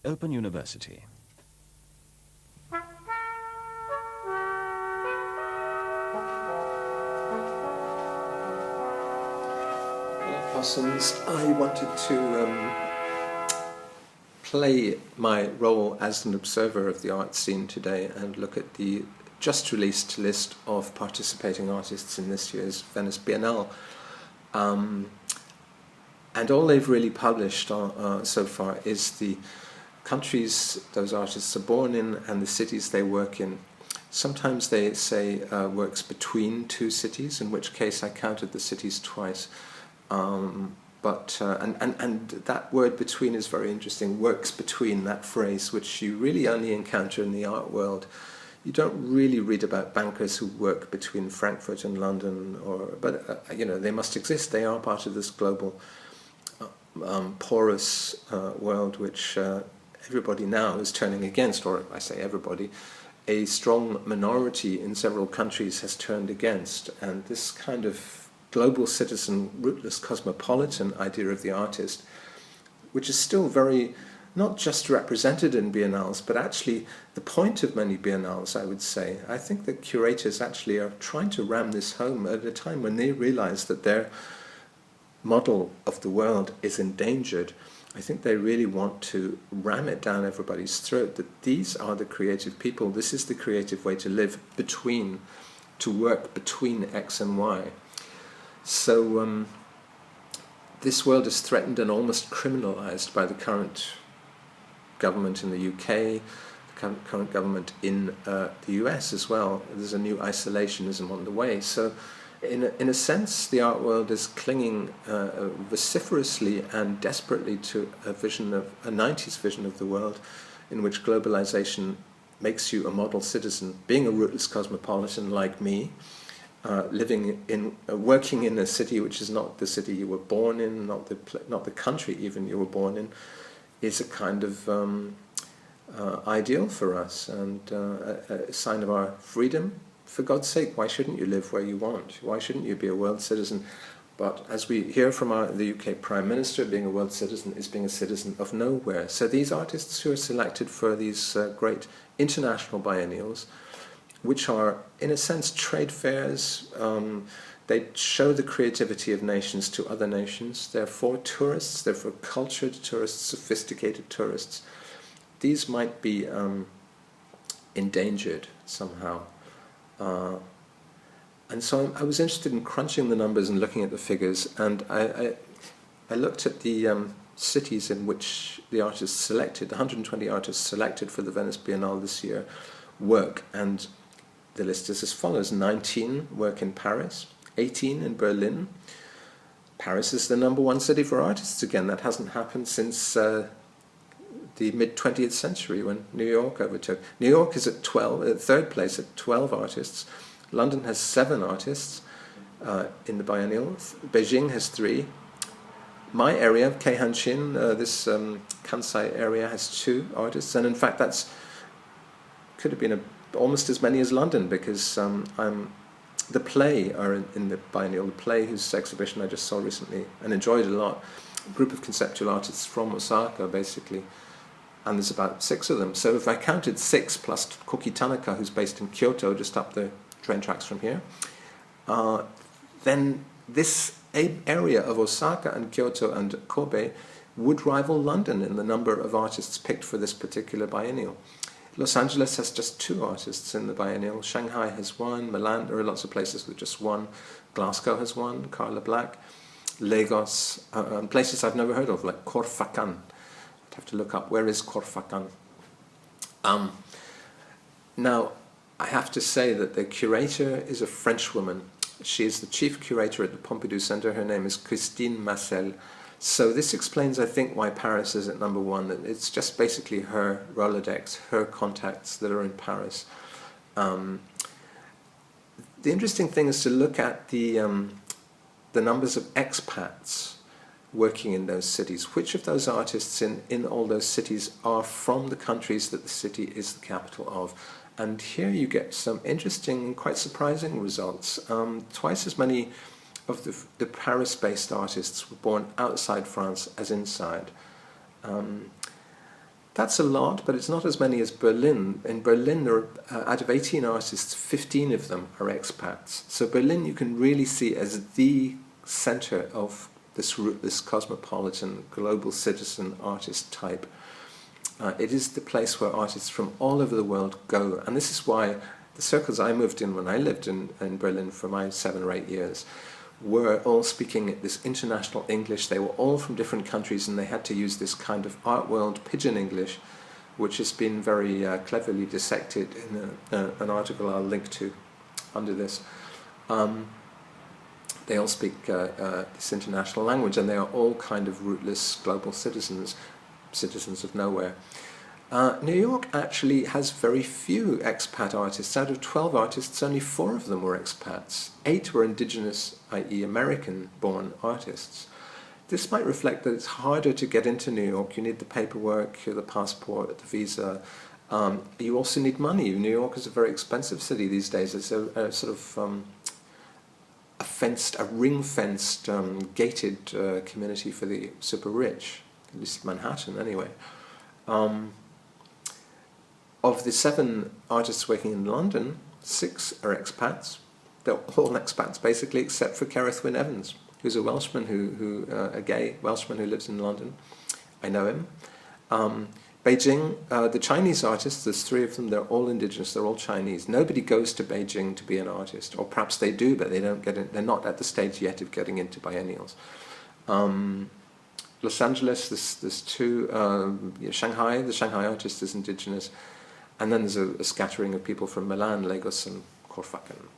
Open University. Possums, I wanted to play my role as an observer of the art scene today and look at the just released list of participating artists in this year's Venice Biennale. And all they've really published so far is the countries those artists are born in and the cities they work in. Sometimes they say works between two cities, in which case I counted the cities twice. And that word between is very interesting, works between, that phrase, which you really only encounter in the art world. You don't really read about bankers who work between Frankfurt and London, but they must exist. They are part of this global porous world which everybody now is turning against, or I say everybody, a strong minority in several countries has turned against. And this kind of global citizen, rootless cosmopolitan idea of the artist, which is still very, not just represented in biennales, but actually the point of many biennales, I would say. I think that curators actually are trying to ram this home at a time when they realize that their model of the world is endangered. I think they really want to ram it down everybody's throat, that these are the creative people, this is the creative way to live between, to work between X and Y. So this world is threatened and almost criminalized by the current government in the UK, the current government in the US as well. There's a new isolationism on the way. So in a sense, the art world is clinging vociferously and desperately to a 90s vision of the world in which globalization makes you a model citizen, being a rootless cosmopolitan like me, working in a city which is not the city you were born in, not the country even you were born in, is a kind of ideal for us and a sign of our freedom. For God's sake, why shouldn't you live where you want? Why shouldn't you be a world citizen? But as we hear from the UK Prime Minister, being a world citizen is being a citizen of nowhere. So these artists who are selected for these great international biennials, which are, in a sense, trade fairs, they show the creativity of nations to other nations. They're for tourists, they're for cultured tourists, sophisticated tourists. These might be endangered somehow. And so I was interested in crunching the numbers and looking at the figures, and I looked at the cities in which the artists selected, the 120 artists selected for the Venice Biennale this year, work, and the list is as follows. 19 work in Paris, 18 in Berlin. Paris is the number one city for artists again. That hasn't happened since the mid-20th century when New York overtook. New York is at third place at 12 artists. London has 7 artists in the biennial. Beijing has 3. My area, Keihanshin, this Kansai area, has 2 artists. And in fact, could have been almost as many as London, because the Play are in the biennial. The Play, whose exhibition I just saw recently and enjoyed a lot. A group of conceptual artists from Osaka, basically. And there's about 6 of them. So if I counted 6 plus Koki Tanaka, who's based in Kyoto, just up the train tracks from here, then this area of Osaka and Kyoto and Kobe would rival London in the number of artists picked for this particular biennial. Los Angeles has just 2 artists in the biennial. Shanghai has 1. Milan, there are lots of places with just 1. Glasgow has 1. Carla Black. Lagos, places I've never heard of, like Corfacan. Have to look up, where is Corfacan? Now, I have to say that the curator is a French woman. She is the chief curator at the Pompidou Center. Her name is Christine Massel. So this explains, I think, why Paris is at number 1. It's just basically her Rolodex, her contacts that are in Paris. The interesting thing is to look at the numbers of expats working in those cities. Which of those artists in all those cities are from the countries that the city is the capital of? And here you get some interesting, quite surprising results. Twice as many of the Paris-based artists were born outside France as inside. That's a lot, but it's not as many as Berlin. In Berlin, there are, out of 18 artists, 15 of them are expats. So Berlin you can really see as the center of this cosmopolitan, global citizen artist type. It is the place where artists from all over the world go. And this is why the circles I moved in when I lived in Berlin for my 7 or 8 years were all speaking this international English. They were all from different countries, and they had to use this kind of art world pidgin English, which has been very cleverly dissected in an article I'll link to under this. They all speak this international language, and they are all kind of rootless global citizens of nowhere. New York actually has very few expat artists. Out of 12 artists, only 4 of them were expats. 8 were indigenous, i.e. American-born artists. This might reflect that it's harder to get into New York. You need the paperwork, the passport, the visa. You also need money. New York is a very expensive city these days. It's a sort of a ring-fenced, gated community for the super rich, at least Manhattan anyway. Of the 7 artists working in London, 6 are expats. They're all expats basically, except for Kerith Wyn Evans, who's a Welshman a gay Welshman who lives in London. I know him. Beijing, the Chinese artists, there's 3 of them, they're all indigenous, they're all Chinese. Nobody goes to Beijing to be an artist, or perhaps they do, but they don't get in, they're not at the stage yet of getting into biennials. Los Angeles, there's 2, Shanghai, the Shanghai artist is indigenous, and then there's a scattering of people from Milan, Lagos, and Corfacan.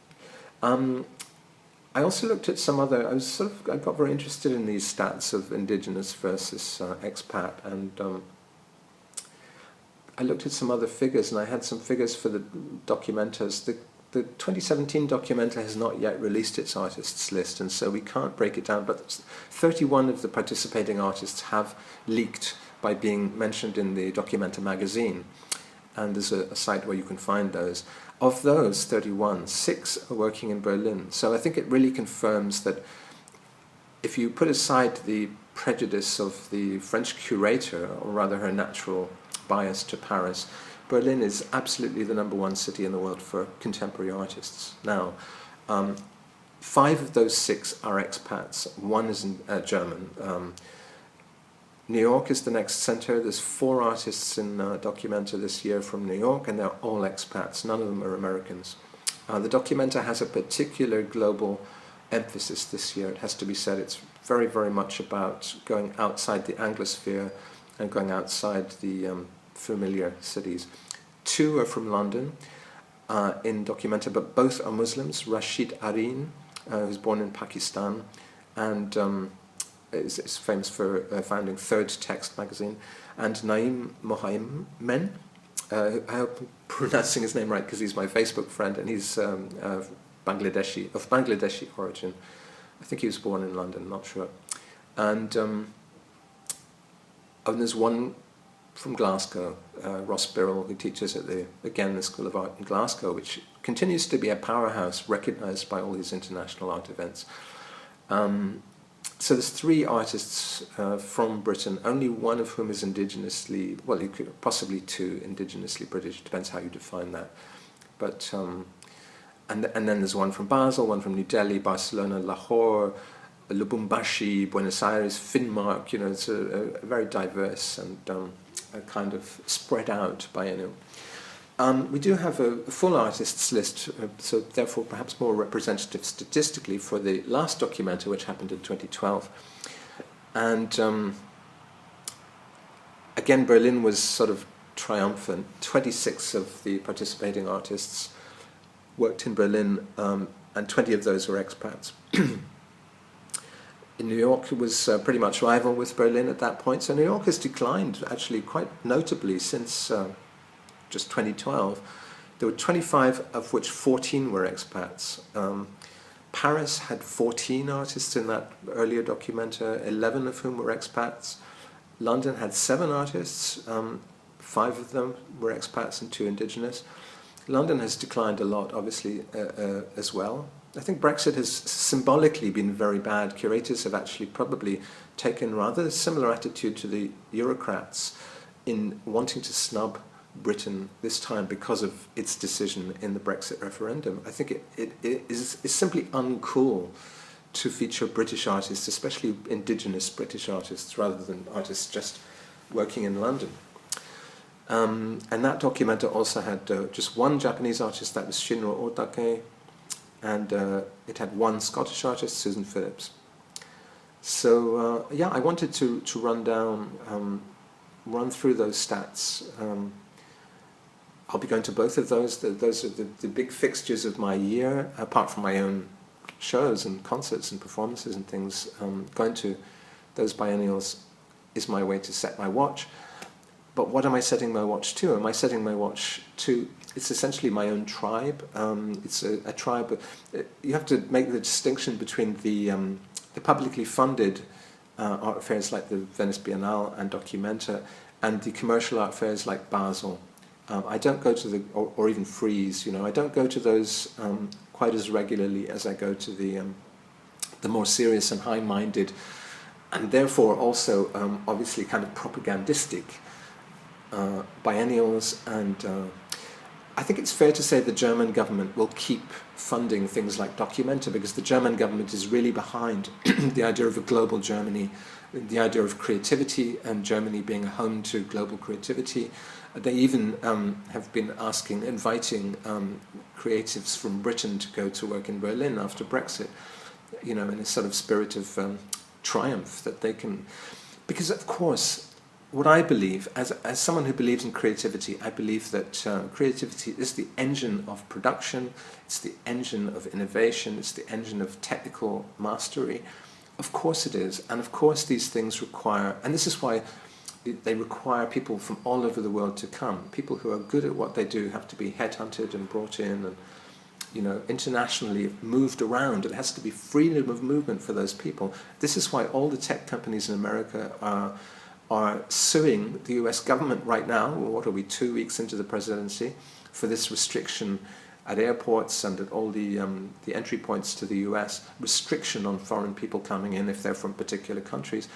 I also looked at some other, I got very interested in these stats of indigenous versus expat, and I looked at some other figures, and I had some figures for the Documentas. The 2017 Documenta has not yet released its artists list, and so we can't break it down, but 31 of the participating artists have leaked by being mentioned in the Documenta magazine, and there's a site where you can find those. Of those 31, 6 are working in Berlin, so I think it really confirms that if you put aside the prejudice of the French curator, or rather her natural bias to Paris, Berlin is absolutely the #1 city in the world for contemporary artists now. 5 of those 6 are expats. 1 is German. New York is the next center. There's 4 artists in Documenta this year from New York, and they're all expats. None of them are Americans. The Documenta has a particular global emphasis this year. It has to be said. It's very, very much about going outside the Anglosphere and going outside the familiar cities. 2 are from London in Documenta, but both are Muslims. Rashid Areen, who's born in Pakistan, and is famous for founding Third Text magazine, and Naeem Mohammed. I hope I'm pronouncing his name right because he's my Facebook friend, and he's of Bangladeshi origin. I think he was born in London, not sure. And there's 1 from Glasgow, Ross Birrell, who teaches at the School of Art in Glasgow, which continues to be a powerhouse recognised by all these international art events. So there's 3 artists from Britain, only 1 of whom is indigenously, well, you could possibly 2 indigenously British, depends how you define that. But and then there's 1 from Basel, 1 from New Delhi, Barcelona, Lahore, Lubumbashi, Buenos Aires, Finnmark. It's a very diverse and a kind of spread out biennial. We do have a full artists list, so therefore perhaps more representative statistically for the last Documenta, which happened in 2012. And again, Berlin was sort of triumphant. 26 of the participating artists worked in Berlin, and 20 of those were expats. In New York, it was pretty much rival with Berlin at that point. So New York has declined actually quite notably since just 2012. There were 25, of which 14 were expats. Paris had 14 artists in that earlier Documenta, 11 of whom were expats. London had 7 artists, 5 of them were expats and 2 indigenous. London has declined a lot, obviously, as well. I think Brexit has symbolically been very bad. Curators have actually probably taken rather a similar attitude to the Eurocrats in wanting to snub Britain this time because of its decision in the Brexit referendum. I think it is simply uncool to feature British artists, especially indigenous British artists, rather than artists just working in London. And that Documenta also had just one Japanese artist, that was Shinro Otake, and it had one Scottish artist, Susan Phillips. So yeah, I wanted to run through those stats. I'll be going to both of those. Those are the big fixtures of my year, apart from my own shows and concerts and performances and things. Going to those biennials is my way to set my watch. But what am I setting my watch to? Am I setting my watch to... It's essentially my own tribe. It's a tribe. You have to make the distinction between the publicly funded art fairs like the Venice Biennale and Documenta, and the commercial art fairs like Basel. I don't go to the, or even Frieze, you know, I don't go to those quite as regularly as I go to the more serious and high-minded, and therefore also obviously kind of propagandistic biennials. And I think it's fair to say the German government will keep funding things like Documenta, because the German government is really behind the idea of a global Germany, the idea of creativity and Germany being a home to global creativity. They even have been inviting creatives from Britain to go to work in Berlin after Brexit, you know, in a sort of spirit of triumph that they can... Because, of course, what I believe, as someone who believes in creativity, I believe that creativity is the engine of production, it's the engine of innovation, it's the engine of technical mastery. Of course it is, and of course these things require, and this is why they require people from all over the world to come. People who are good at what they do have to be headhunted and brought in and, you know, internationally moved around. It has to be freedom of movement for those people. This is why all the tech companies in America are suing the US government right now, what are we, 2 weeks into the presidency, for this restriction at airports and at all the entry points to the US, restriction on foreign people coming in if they're from particular countries.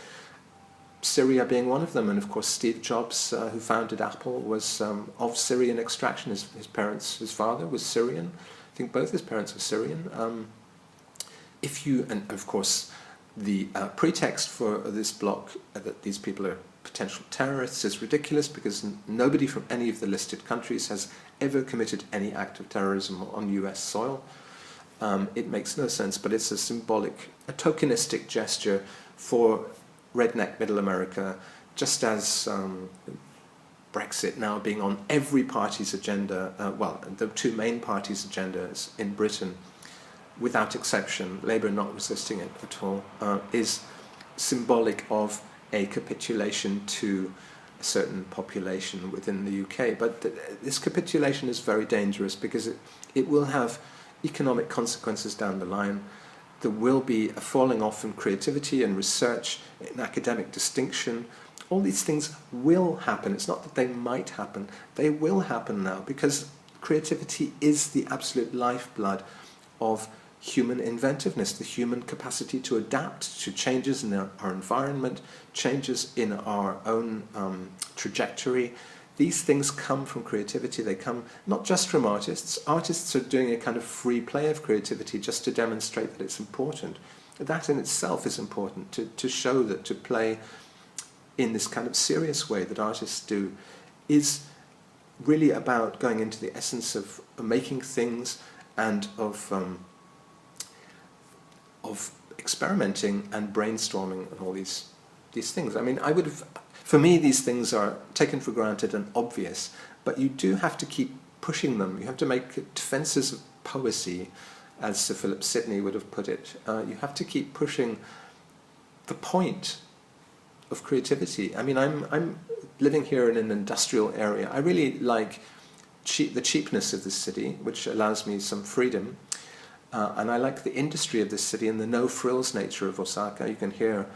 Syria being one of them, and of course Steve Jobs, who founded Apple, was of Syrian extraction. His father was Syrian. I think both his parents were Syrian. And of course, the pretext for this block, that these people are potential terrorists, is ridiculous, because nobody from any of the listed countries has ever committed any act of terrorism on US soil. It makes no sense, but it's a symbolic, a tokenistic gesture for redneck middle America, just as Brexit now being on every party's agenda, well, the two main parties' agendas in Britain, without exception, Labour not resisting it at all, is symbolic of a capitulation to a certain population within the UK. But this capitulation is very dangerous, because it will have economic consequences down the line. There will be a falling off in creativity and research, in academic distinction. All these things will happen. It's not that they might happen. They will happen now, because creativity is the absolute lifeblood of human inventiveness, the human capacity to adapt to changes in our environment, changes in our own trajectory. These things come from creativity. They come not just from artists. Artists are doing a kind of free play of creativity just to demonstrate that it's important. That in itself is important, to show that to play in this kind of serious way that artists do is really about going into the essence of making things and of experimenting and brainstorming and all these things. I mean, for me, these things are taken for granted and obvious, but you do have to keep pushing them. You have to make defences of poesy, as Sir Philip Sidney would have put it. You have to keep pushing the point of creativity. I mean, I'm living here in an industrial area. I really like the cheapness of this city, which allows me some freedom. And I like the industry of this city and the no-frills nature of Osaka. You can hear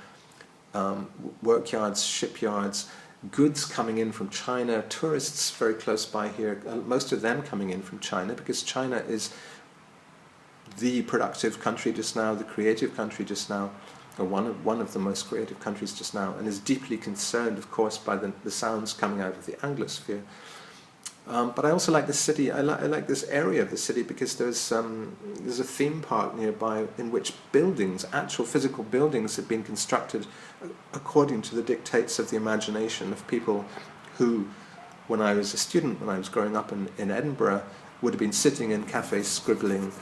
workyards, shipyards, goods coming in from China, tourists very close by here, most of them coming in from China, because China is the productive country just now, the creative country just now. one of the most creative countries just now, and is deeply concerned, of course, by the sounds coming out of the Anglosphere. But I also like the city. I like this area of the city because there's a theme park nearby in which buildings, actual physical buildings, have been constructed according to the dictates of the imagination of people who, when I was a student, when I was growing up in Edinburgh, would have been sitting in cafes scribbling.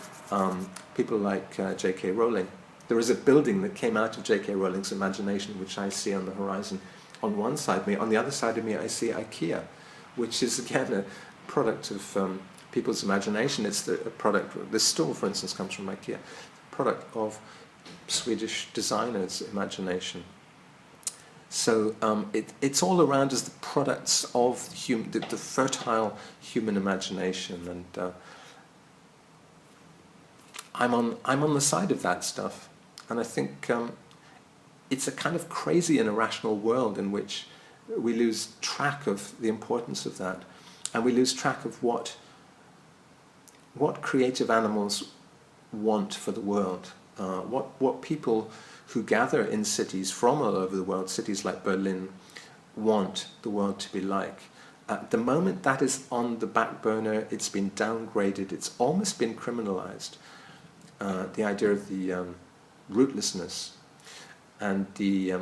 People like J.K. Rowling. There is a building that came out of J.K. Rowling's imagination, which I see on the horizon on one side of me. On the other side of me, I see IKEA, which is again a product of people's imagination. It's a product. This store, for instance, comes from IKEA, product of Swedish designers' imagination. So it's all around as the products of the fertile human imagination, and I'm on the side of that stuff, and I think it's a kind of crazy and irrational world in which we lose track of the importance of that, and we lose track of what creative animals want for the world, what people who gather in cities from all over the world, cities like Berlin, want the world to be like. At the moment that is on the back burner, it's been downgraded, it's almost been criminalized. The idea of the rootlessness and the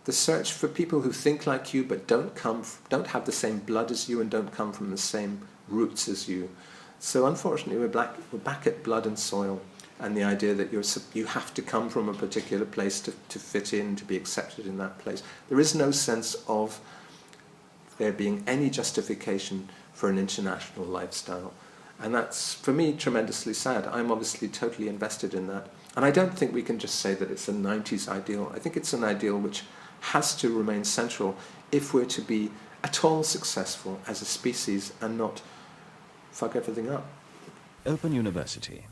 search for people who think like you but don't have the same blood as you and don't come from the same roots as you. So unfortunately we're back at blood and soil, and the idea that you have to come from a particular place to fit in, to be accepted in that place. There is no sense of there being any justification for an international lifestyle. And that's, for me, tremendously sad. I'm obviously totally invested in that. And I don't think we can just say that it's a 90s ideal. I think it's an ideal which has to remain central if we're to be at all successful as a species and not fuck everything up. Open University.